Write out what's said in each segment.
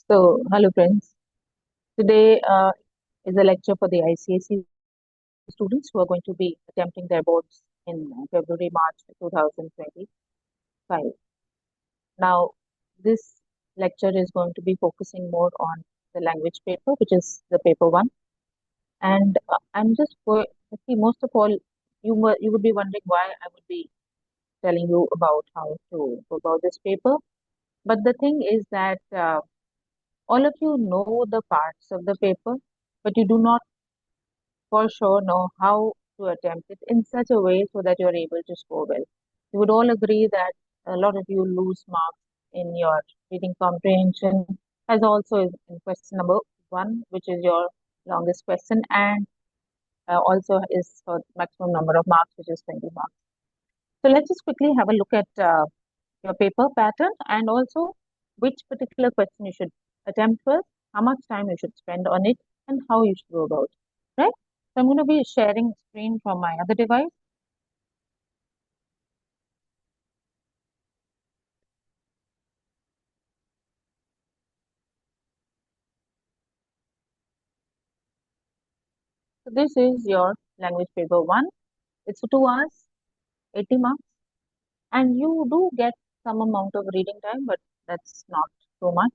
Hello friends. Today is a lecture for the ICSE students who are going to be attempting their boards in February, March 2025. Now, this lecture is going to be focusing more on the language paper, which is the paper one. And I'm just going, see, most of all, you would be wondering why I would be telling you about how to go about this paper. But the thing is that all of you know the parts of the paper, but you do not for sure know how to attempt it in such a way so that you're able to score well. You would all agree that a lot of you lose marks in your reading comprehension, as also is in question number one, which is your longest question, and also is for maximum number of marks, which is 20 marks. So let's just quickly have a look at your paper pattern and also which particular question you should attempt first, how much time you should spend on it, and how you should go about it, right? So I'm going to be sharing screen from my other device. So this is your language paper one. It's for 2 hours, 80 marks, and you do get some amount of reading time, but that's not so much.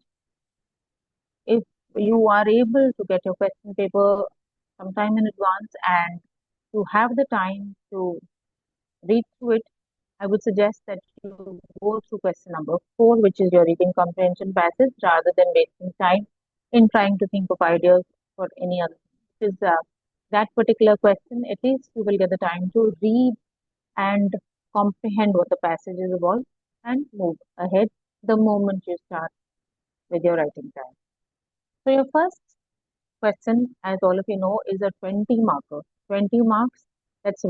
If you are able to get your question paper sometime in advance and to have the time to read through it, I would suggest that you go through question number four, which is your reading comprehension passage, rather than wasting time in trying to think of ideas for any other. Because that particular question, at least you will get the time to read and comprehend what the passage is about and move ahead the moment you start with your writing time. So your first question, as all of you know, is a 20 marker. 20 marks, that's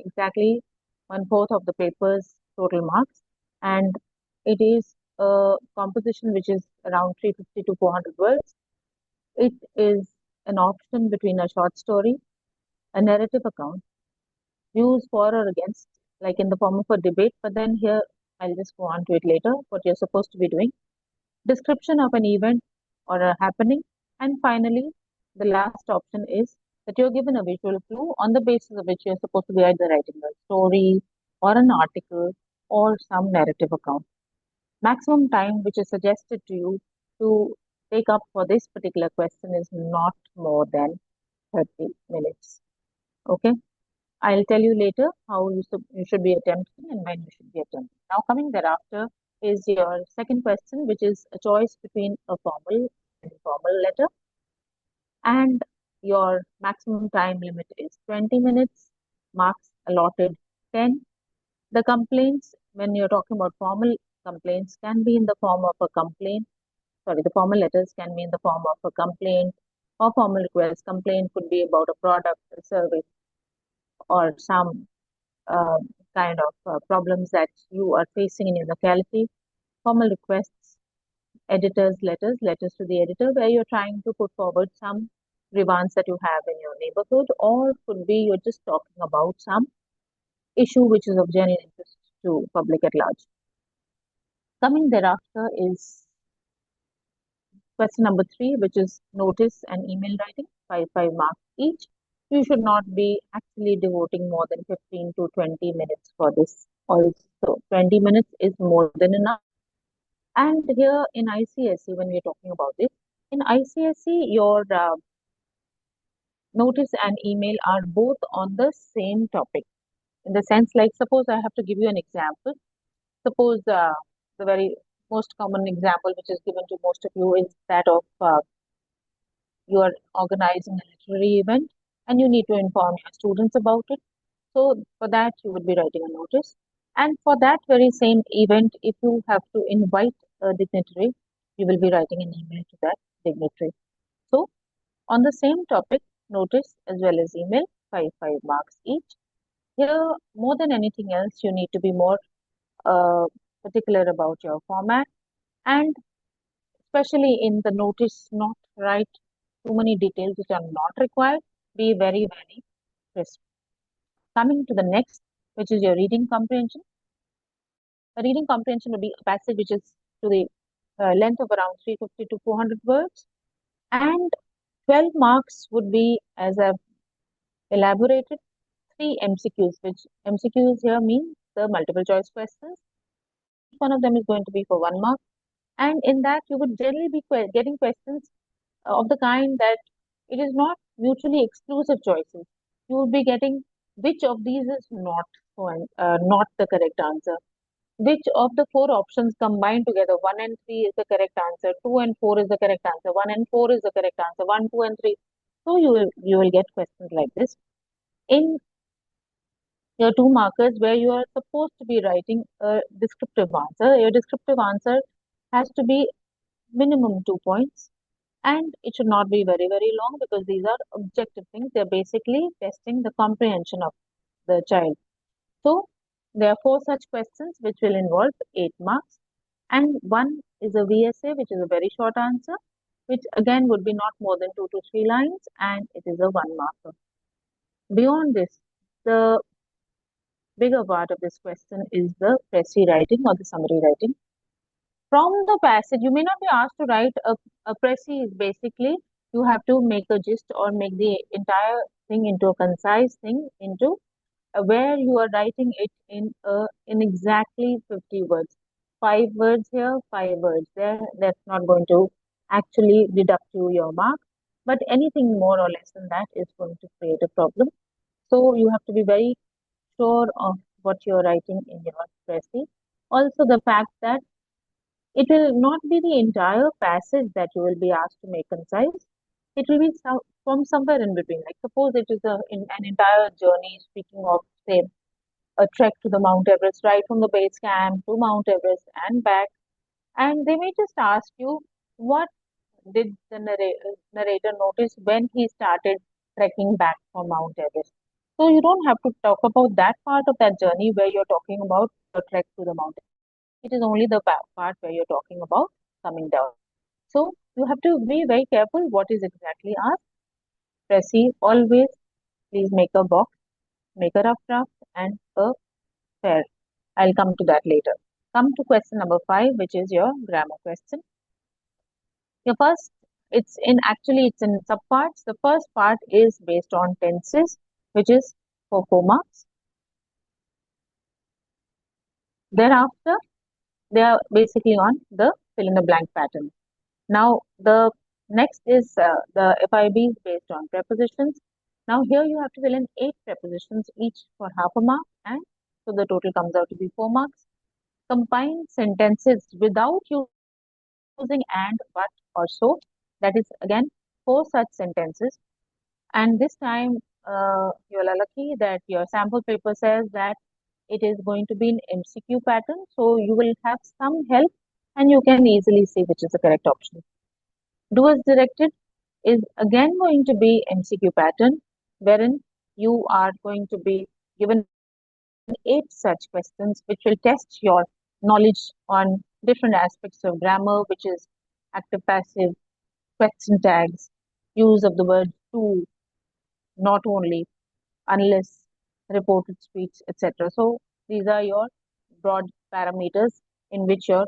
exactly one fourth of the paper's total marks. And it is a composition which is around 350 to 400 words. It is an option between a short story, a narrative account, views for or against, like in the form of a debate. But then here, I'll just go on to it later, what you're supposed to be doing, description of an event or a happening, and finally, the last option is that you're given a visual clue on the basis of which you're supposed to be either writing a story or an article or some narrative account. Maximum time which is suggested to you to take up for this particular question is not more than 30 minutes. Okay, I'll tell you later how you should be attempting and when you should be attempting. Now, coming thereafter is your second question, which is a choice between a formal and informal letter, and your maximum time limit is 20 minutes, marks allotted 10. The complaints, when you're talking about formal complaints, can be in the form of a complaint. Sorry, the formal letters can be in the form of a complaint or formal request. Complaint could be about a product, a service, or some uh, kind of problems that you are facing in your locality. Formal requests, editors' letters, letters to the editor, where you're trying to put forward some grievance that you have in your neighborhood, or could be you're just talking about some issue which is of genuine interest to public at large. Coming thereafter is question number three, which is notice and email writing, 5 marks each. You should not be actually devoting more than 15 to 20 minutes for this. Also, 20 minutes is more than enough. And here in ICSE, when we're talking about this, in ICSE, your notice and email are both on the same topic. In the sense, like, suppose I have to give you an example. Suppose the very most common example which is given to most of you is that of you are organizing a literary event and you need to inform your students about it. So for that, you would be writing a notice. And for that very same event, if you have to invite a dignitary, you will be writing an email to that dignitary. So on the same topic, notice as well as email, 5 marks each. Here, more than anything else, you need to be more uh, particular about your format, and especially in the notice, not write too many details which are not required. Be very, very crisp. Coming to the next, which is your reading comprehension. A reading comprehension would be a passage which is to the length of around 350 to 400 words, and 12 marks would be, as I've elaborated, three MCQs, which MCQs here means the multiple choice questions. Each one of them is going to be for 1 mark, and in that you would generally be getting questions of the kind that it is not mutually exclusive choices. You will be getting which of these is not the correct answer. Which of the four options combined together, 1 and 3 is the correct answer, 2 and 4 is the correct answer, 1 and 4 is the correct answer, 1, 2 and 3. So you will get questions like this. In your 2 markers where you are supposed to be writing a descriptive answer, your descriptive answer has to be minimum 2 points, and it should not be very, very long because these are objective things. They're basically testing the comprehension of the child. So there are four such questions which will involve 8 marks, and one is a VSA, which is a very short answer, which again would be not more than 2 to 3 lines, and it is a 1 marker. Beyond this, the bigger part of this question is the précis writing or the summary writing. From the passage, you may not be asked to write a précis. Is basically you have to make a gist or make the entire thing into a concise thing into where you are writing it in exactly 50 words. 5 words here, 5 words there. That's not going to actually deduct you your mark, but anything more or less than that is going to create a problem. So you have to be very sure of what you're writing in your précis. Also, the fact that it will not be the entire passage that you will be asked to make concise. It will be from somewhere in between. Like suppose it is an entire journey speaking of, say, a trek to the Mount Everest, right from the base camp to Mount Everest and back. And they may just ask you, what did the narrator notice when he started trekking back from Mount Everest? So you don't have to talk about that part of that journey where you're talking about the trek to the mountain. It is only the part where you're talking about coming down. So you have to be very careful what is exactly asked. Pressy, always please make a box, make a rough draft and a fair. I'll come to that later. Come to question number 5, which is your grammar question. Your first, it's in subparts. The first part is based on tenses, which is for 4 marks. Thereafter, they are basically on the fill in the blank pattern. Now, the next is the FIB is based on prepositions. Now, here you have to fill in 8 prepositions, each for half a mark, and so the total comes out to be 4 marks. Combine sentences without using and, but, or so. That is again 4 such sentences. And this time, you are lucky that your sample paper says that it is going to be in MCQ pattern. So you will have some help and you can easily see which is the correct option. Do as directed is again going to be MCQ pattern, wherein you are going to be given 8 such questions which will test your knowledge on different aspects of grammar, which is active, passive, question tags, use of the word to, not only, unless, reported speech, etc. So these are your broad parameters in which your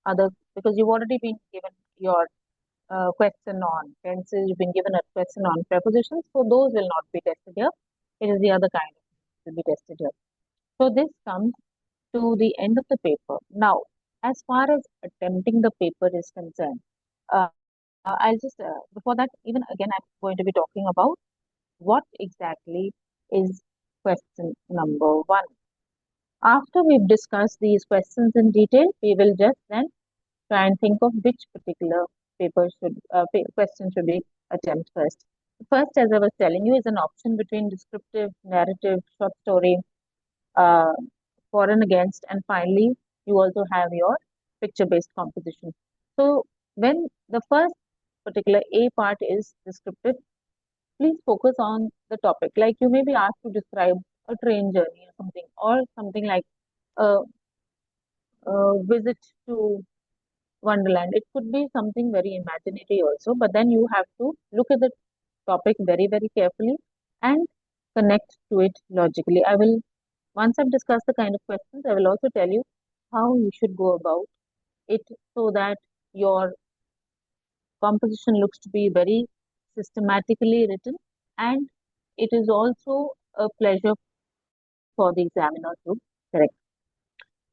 other, because you've already been given your question on tenses, you've been given a question on prepositions, so those will not be tested here. It is the other kind of will be tested here. So this comes to the end of the paper. Now, as far as attempting the paper is concerned, uh, I'll just, before that, even again, I'm going to be talking about what exactly is question number 1. After we've discussed these questions in detail, we will just then try and think of which particular question should be attempt first. First, as I was telling you, is an option between descriptive, narrative, short story, uh, for and against, and finally, you also have your picture-based composition. So, when the first particular A part is descriptive, please focus on the topic. Like you may be asked to describe a train journey or something like a, a visit to Wonderland. It could be something very imaginary also, but then you have to look at the topic very, very carefully and connect to it logically. Once I've discussed the kind of questions, I will also tell you how you should go about it so that your composition looks to be very systematically written, and it is also a pleasure for the examiner to correct.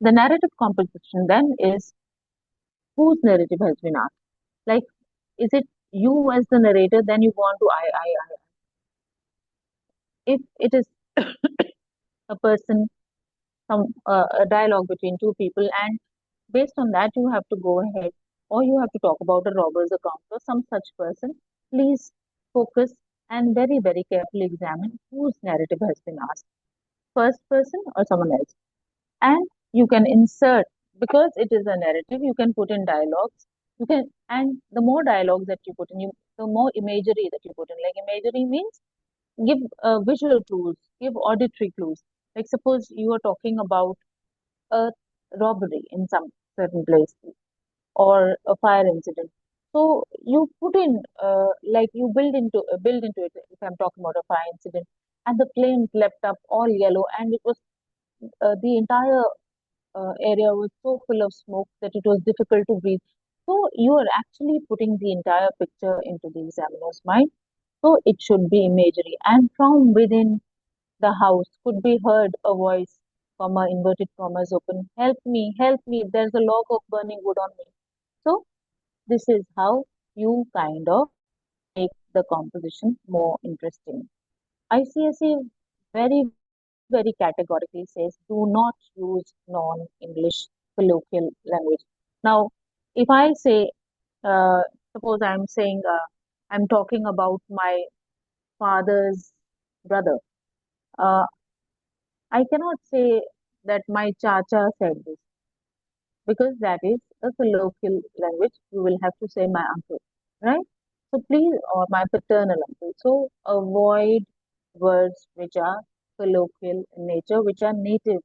The narrative composition then is whose narrative has been asked. Like, is it you as the narrator? Then you want to I. If it is a person, a dialogue between two people, and based on that, you have to go ahead, or you have to talk about a robber's account or some such person. Please focus and very, very carefully examine whose narrative has been asked, first person or someone else. And you can insert, because it is a narrative, you can put in dialogues. You can, and the more dialogues that you put in, the more imagery that you put in. Like imagery means give visual clues, give auditory clues. Like suppose you are talking about a robbery in some certain place or a fire incident. So you put in, like you build into it. If I'm talking about a fire incident, and the flames leapt up all yellow, and it was the entire area was so full of smoke that it was difficult to breathe. So you are actually putting the entire picture into the examiner's mind. So it should be imagery, and from within the house could be heard a voice, comma, inverted commas open, help me, there's a log of burning wood on me. So this is how you kind of make the composition more interesting. ICSE very, very categorically says do not use non-English colloquial language. Now, if I say, uh, suppose I'm saying, I'm talking about my father's brother, uh, I cannot say that my chacha said this because that is a colloquial language. You will have to say my uncle, right? So please, or my paternal uncle. So avoid words which are colloquial in nature, which are native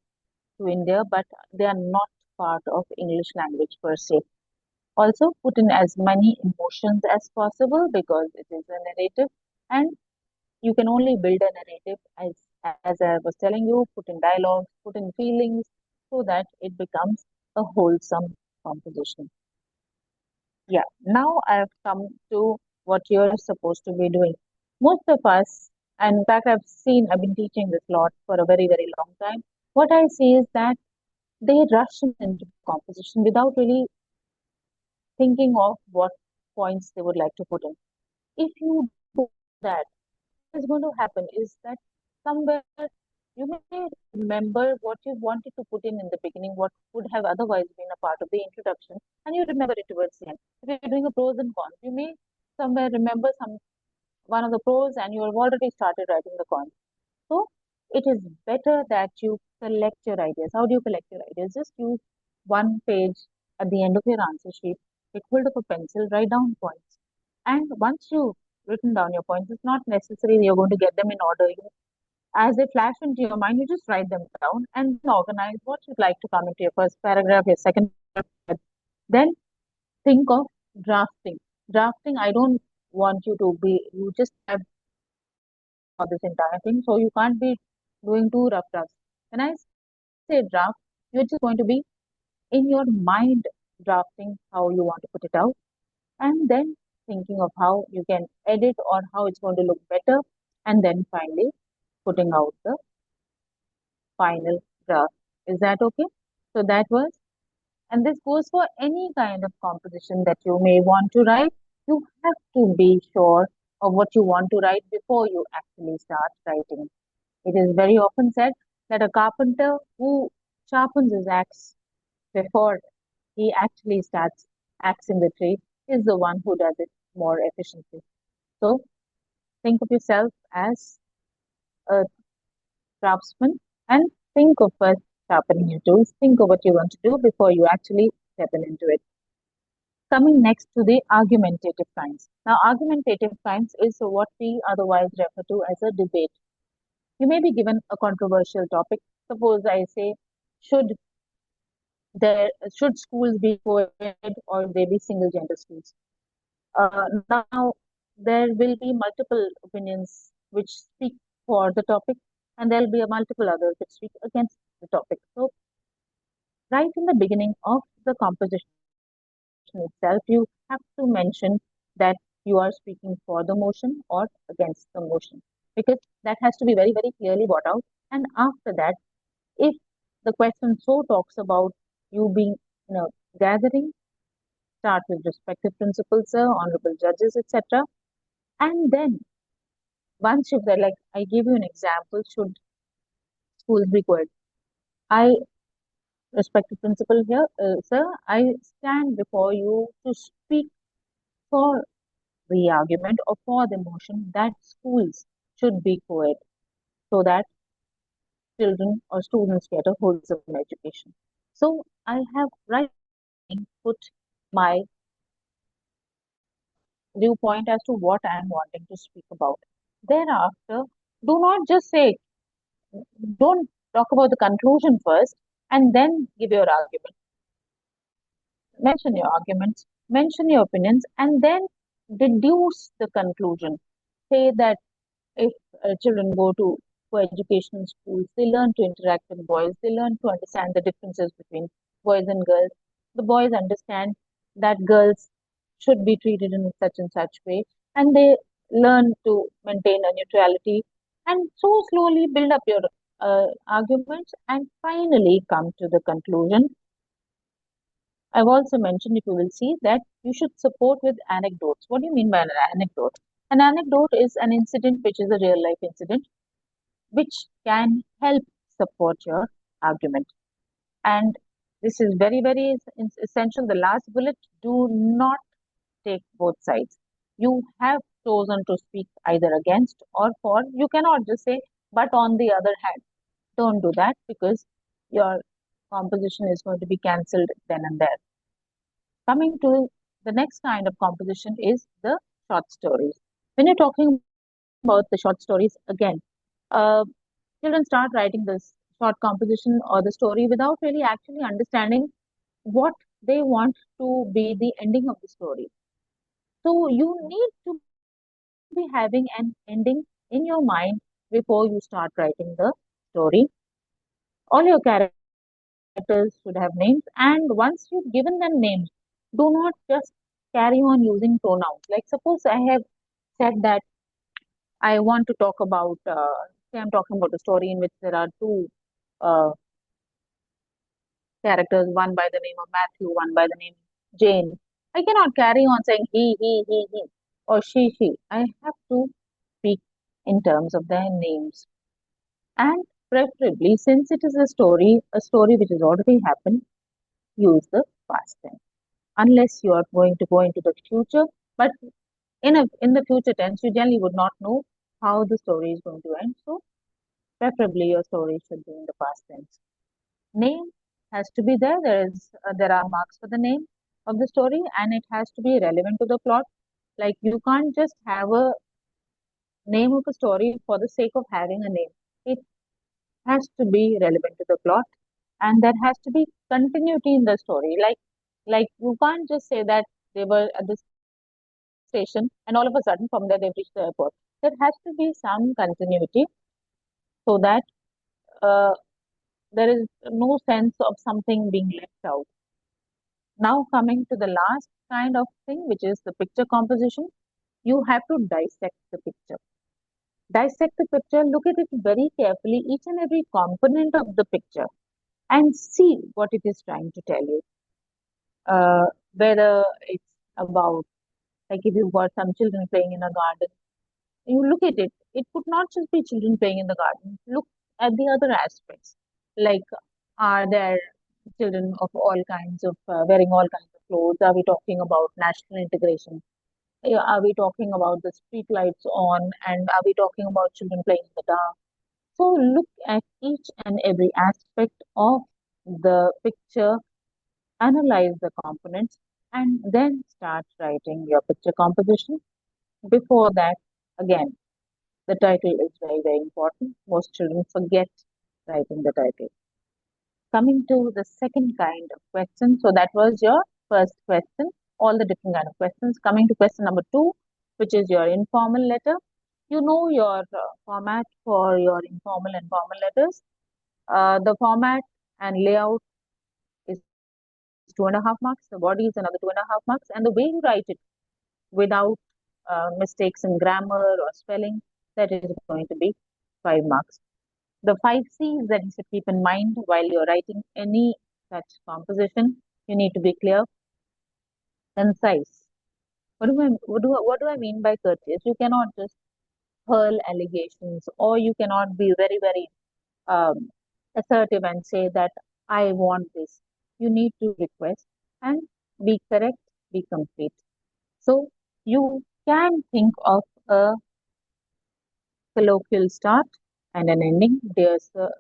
to India, but they are not part of English language per se. Also, put in as many emotions as possible because it is a narrative, and you can only build a narrative as I was telling you, put in dialogues, put in feelings, so that it becomes a wholesome composition. Yeah, now I've come to what you're supposed to be doing. Most of us, and in fact, I've been teaching this lot for a very, very long time. What I see is that they rush into composition without really thinking of what points they would like to put in. If you do that, what is going to happen is that somewhere you may remember what you wanted to put in the beginning, what would have otherwise been a part of the introduction, and you remember it towards the end. If you're doing a pros and cons, you may somewhere remember some one of the pros, and you have already started writing the cons. So it is better that you collect your ideas. How do you collect your ideas? Just use one page at the end of your answer sheet. Take hold of a pencil, write down points. And once you've written down your points, it's not necessary you're going to get them in order. As they flash into your mind, you just write them down and then organize what you'd like to come into your first paragraph, your second paragraph. Then think of drafting. Drafting, I don't want you to be, you just have for this entire thing. So you can't be doing too rough drafts. When I say draft, you're just going to be in your mind drafting how you want to put it out, and then thinking of how you can edit or how it's going to look better, and then finally putting out the final draft. Is that okay? So that was, and this goes for any kind of composition that you may want to write. You have to be sure of what you want to write before you actually start writing. It is very often said that a carpenter who sharpens his axe before he actually starts axing the tree is the one who does it more efficiently. So think of yourself as a craftsman and think of first sharpening your tools. Think of what you want to do before you actually step into it. Coming next to the argumentative kinds. Now, argumentative kinds is what we otherwise refer to as a debate. You may be given a controversial topic. Suppose I say, should should schools be co-ed or they be single gender schools? Now, there will be multiple opinions which speak for the topic, and there'll be a multiple others that speak against the topic. So, right in the beginning of the composition, caption itself, you have to mention that you are speaking for the motion or against the motion, because that has to be very, very clearly brought out. And after that, if the question so talks about you being in a gathering, start with respected principals, sir, honorable judges, etc. And then once you've like, I give you an example, should schools be co-ed? I, respected principal here, sir, I stand before you to speak for the argument or for the motion that schools should be co-ed so that children or students get a wholesome education. So I have right put my viewpoint as to what I am wanting to speak about. Thereafter, do not just say, don't talk about the conclusion first and then give your argument. Mention your arguments, mention your opinions, and then deduce the conclusion. Say that if children go to educational schools, they learn to interact with boys, they learn to understand the differences between boys and girls. The boys understand that girls should be treated in such and such way, and they learn to maintain a neutrality, and so slowly build up your arguments and finally come to the conclusion. I've also mentioned, if you will see, that you should support with anecdotes. What do you mean by an anecdote? An anecdote is an incident which is a real life incident which can help support your argument. And this is very, very essential. The last bullet, do not take both sides. You have chosen to speak either against or for. You cannot just say, but on the other hand, don't do that because your composition is going to be cancelled then and there. Coming to the next kind of composition is the short stories. When you're talking about the short stories, again, uh, children start writing this short composition or the story without really actually understanding what they want to be the ending of the story. So you need to be having an ending in your mind before you start writing the story. All your characters should have names, and once you've given them names, do not just carry on using pronouns. Like suppose I have said that I want to talk about, say I'm talking about a story in which there are two uh, characters, one by the name of Matthew, one by the name of Jane. I cannot carry on saying he, or she. I have to speak in terms of their names. And preferably, since it is a story which has already happened, use the past tense. Unless you are going to go into the future, but in the future tense, you generally would not know how the story is going to end. So preferably your story should be in the past tense. Name has to be there. There are marks for the name of the story, and it has to be relevant to the plot. Like you can't just have a name of a story for the sake of having a name. It has to be relevant to the plot, and there has to be continuity in the story. Like you can't just say that they were at the station and all of a sudden from there they've reached the airport. There has to be some continuity so that uh, there is no sense of something being left out. Now, coming to the last kind of thing, which is the picture composition, you have to dissect the picture. Dissect the picture, look at it very carefully, each and every component of the picture, and see what it is trying to tell you. Whether it's about, like if you've got some children playing in a garden, you look at it, it could not just be children playing in the garden. Look at the other aspects. Like, are there children of all kinds of wearing all kinds of clothes? Are we talking about national integration? Are we talking about the street lights on? And are we talking about children playing in the dark? So look at each and every aspect of the picture, analyze the components, and then start writing your picture composition. Before that, again, the title is very, very important. Most children forget writing the title. Coming to the second kind of question. So that was your first question, all the different kind of questions. Coming to question number two, which is your informal letter. You know your format for your informal and formal letters. The format and layout is 2.5 marks, the body is another 2.5 marks, and the way you write it without mistakes in grammar or spelling, that is going to be 5 marks. The five C's that you should keep in mind while you're writing any such composition: you need to be clear, concise. What do I mean by courteous? You cannot just hurl allegations, or you cannot be very, very um, assertive and say that I want this. You need to request and be correct, be complete. So you can think of a colloquial start and an ending.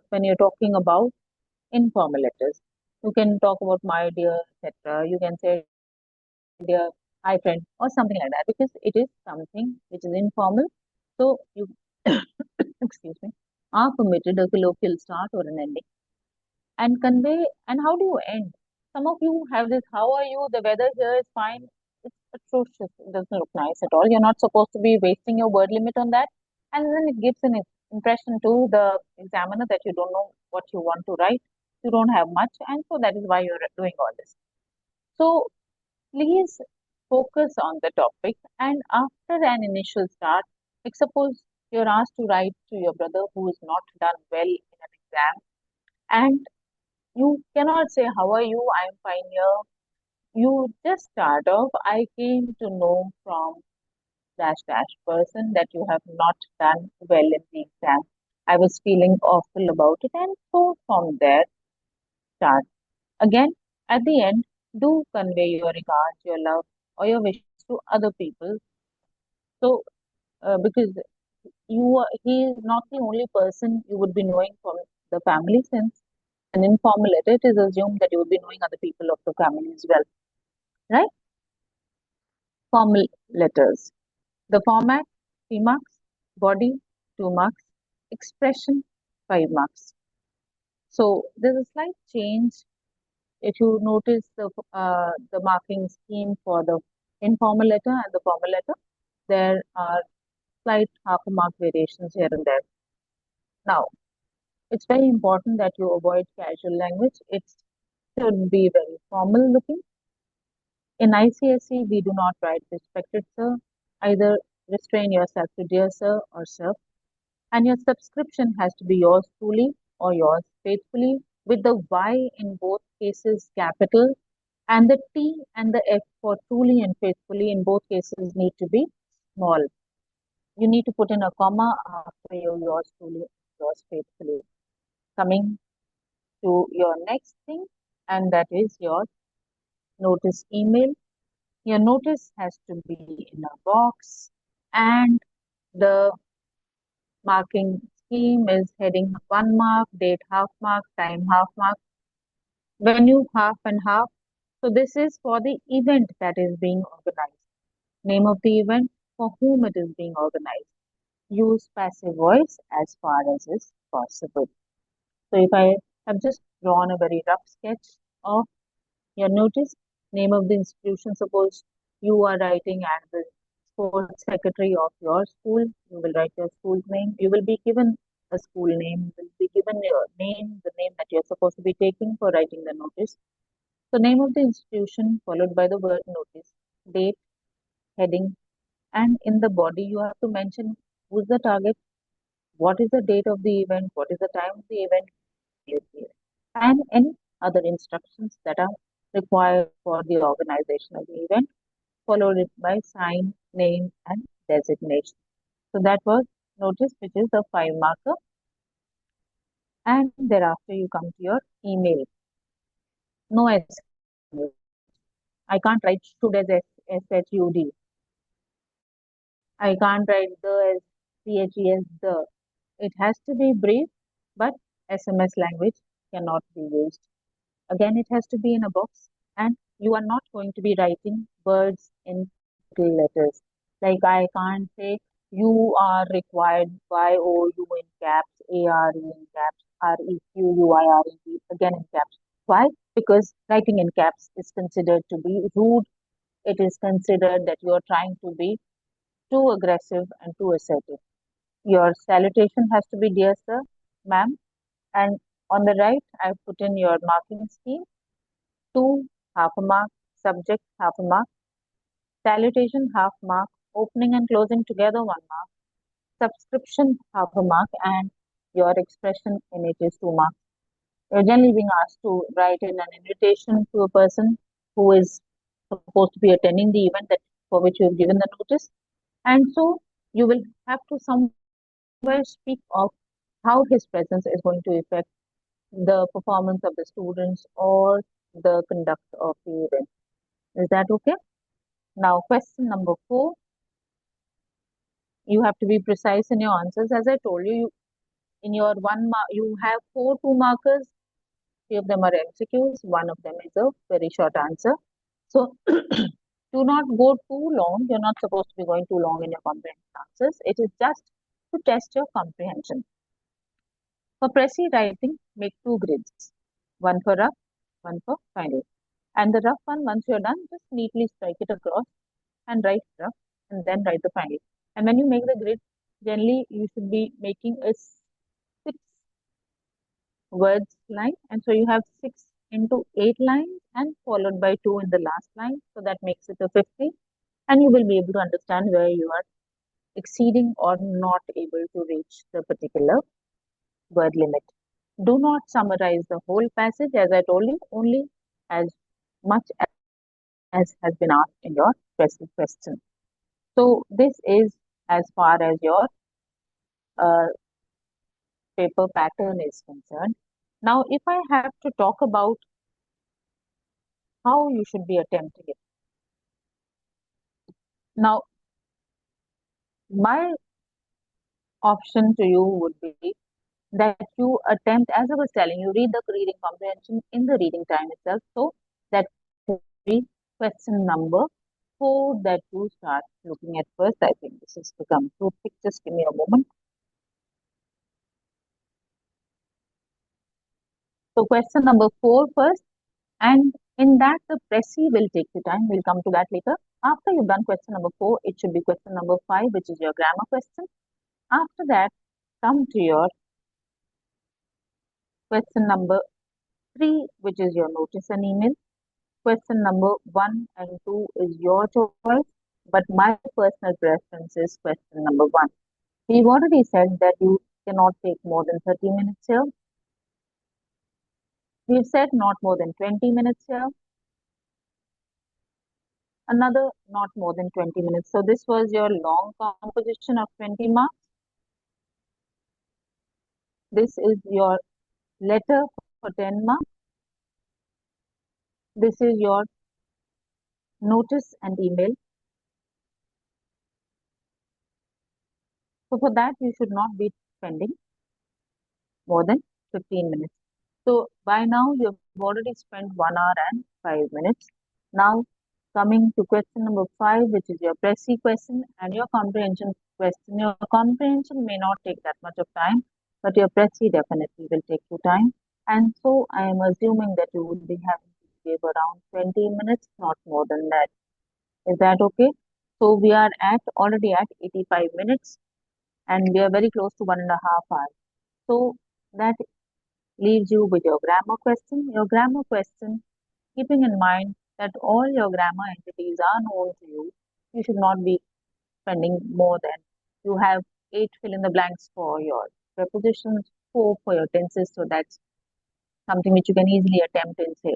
When you're talking about informal letters, you can talk about my dear, etc. You can say dear, hi friend, or something like that, because it is something which is informal. So you, excuse me, are permitted a colloquial start or an ending and convey. And how do you end? Some of you have this, how are you? The weather here is fine. It's atrocious. It doesn't look nice at all. You're not supposed to be wasting your word limit on that. And then it gives an impression to the examiner that you don't know what you want to write. You don't have much. And so that is why you're doing all this. So please focus on the topic. And after an initial start, like suppose you're asked to write to your brother who is not done well in an exam, and you cannot say, how are you? I'm fine here. You just start off, I came to know from dash dash person that you have not done well in the exam. I was feeling awful about it. And so from there, start. Again, at the end, do convey your regards, your love, or your wishes to other people. So, because he is not the only person you would be knowing from the family, since an informal letter, it is assumed that you would be knowing other people of the family as well, right? Formal letters. The format, 3 marks, body, 2 marks, expression, 5 marks. So there's a slight change. If you notice the marking scheme for the informal letter and the formal letter, there are slight half a mark variations here and there. Now, it's very important that you avoid casual language. It should be very formal looking. In ICSE, we do not write respected sir. Either restrain yourself to dear sir or sir. And your subscription has to be yours truly or yours faithfully, with the Y in both cases capital, and the T and the F for truly and faithfully in both cases need to be small. You need to put in a comma after your yours truly, yours faithfully. Coming to your next thing, and that is your notice email. Your notice has to be in a box, and the marking scheme is heading 1 mark, date half mark, time half mark, venue half and half. So this is for the event that is being organized. Name of the event, for whom it is being organized. Use passive voice as far as is possible. So if I have just drawn a very rough sketch of your notice, name of the institution, suppose you are writing as the sports secretary of your school, you will write your school's name. You will be given a school name, you will be given your name, the name that you're supposed to be taking for writing the notice. So name of the institution followed by the word notice, date, heading, and in the body you have to mention who's the target, what is the date of the event, what is the time of the event, and any other instructions that are required for the organization of the event, followed it by sign, name, and designation. So that was notice, which is the 5 marker. And thereafter you come to your email. No S. I can't write should as SHUD. I can't write the as CHES the. It has to be brief, but SMS language cannot be used. Again, it has to be in a box, and you are not going to be writing words in capital letters. Like I can't say you are required YOU in caps, ARE in caps, REQUIRE again in caps. Why? Because writing in caps is considered to be rude. It is considered that you are trying to be too aggressive and too assertive. Your salutation has to be dear sir, ma'am, and on the right, I've put in your marking scheme. 2 half a mark, subject, half a mark, salutation, half mark, opening and closing together, 1 mark, subscription, half a mark, and your expression in it is 2 marks. You're generally being asked to write in an invitation to a person who is supposed to be attending the event that for which you have given the notice. And so you will have to somewhere speak of how his presence is going to affect the performance of the students or the conduct of the event. Is that okay? Now, question number 4, you have to be precise in your answers. As I told you, in your 1 mark, you have 4 2 markers. 3 of them are MCQs, one of them is a very short answer. So, do not go too long. You're not supposed to be going too long in your comprehension answers. It is just to test your comprehension. For Pressy writing, make 2 grids, one for rough, one for final. And the rough one, once you're done, just neatly strike it across and write rough and then write the final. And when you make the grid, generally you should be making a 6 words line. And so you have 6 into 8 lines and followed by 2 in the last line. So that makes it a 50. And you will be able to understand where you are exceeding or not able to reach the particular word limit. Do not summarize the whole passage, as I told you, only as much as has been asked in your specific question. So this is as far as your uh, paper pattern is concerned. Now, if I have to talk about how you should be attempting it. Now, my option to you would be that you attempt, as I was telling you, read the reading comprehension in the reading time itself. So that will be question number 4 that you start looking at first. I think this has become too thick. Just give me a moment. So question number 4 first, and in that the Pressy will take the time. We'll come to that later. After you've done question number 4, it should be question number 5, which is your grammar question. After that, come to your question number 3, which is your notice and email. Question number 1 and 2 is your choice, but my personal preference is question number 1. We've already said that you cannot take more than 30 minutes here. We've said not more than 20 minutes here. Another not more than 20 minutes. So this was your long composition of 20 marks. This is your letter for 10 marks. This is your notice and email. So for that, you should not be spending more than 15 minutes. So by now, you have already spent 1 hour and 5 minutes. Now, coming to question number 5, which is your Pressy question and your comprehension question. Your comprehension may not take that much of time, but your Pressy definitely will take you time. And so I am assuming that you would be having to give around 20 minutes, not more than that. Is that okay? So we are already at 85 minutes and we are very close to 1.5 hours. So that leaves you with your grammar question. Your grammar question, keeping in mind that all your grammar entities are known to you, you should not be spending more than, you have 8 fill in the blanks for your prepositions, 4 for your tenses. So that's something which you can easily attempt in, say,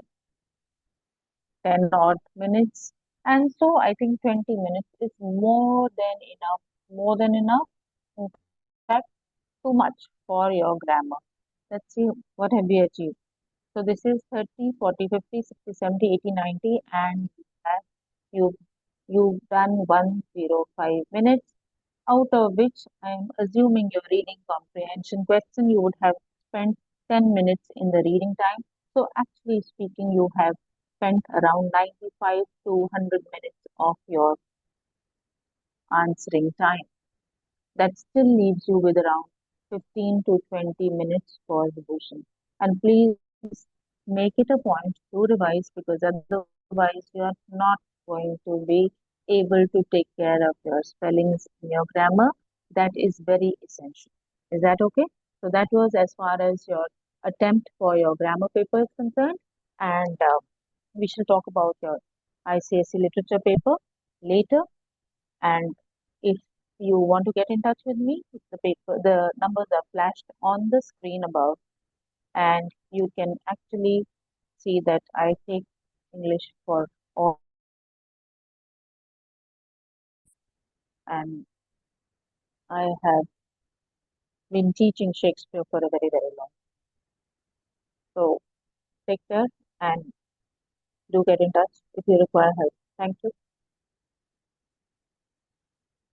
10 odd minutes. And so I think 20 minutes is more than enough, more than enough. In fact, too much for your grammar. Let's see what have we achieved. So this is 30, 40, 50, 60, 70, 80, 90, and you've, you've done 105 minutes, out of which I am assuming your reading comprehension question, you would have spent 10 minutes in the reading time. So actually speaking, you have spent around 95 to 100 minutes of your answering time. That still leaves you with around 15 to 20 minutes for revision. And please make it a point to revise, because otherwise you are not going to be able to take care of your spellings in your grammar. That is very essential. Is that okay? So that was as far as your attempt for your grammar paper is concerned. And We shall talk about your ICSE literature paper later. And if you want to get in touch with me, the numbers are flashed on the screen above, and you can actually see that I take English for all, and I have been teaching Shakespeare for a very, very long. So take care and do get in touch if you require help. Thank you.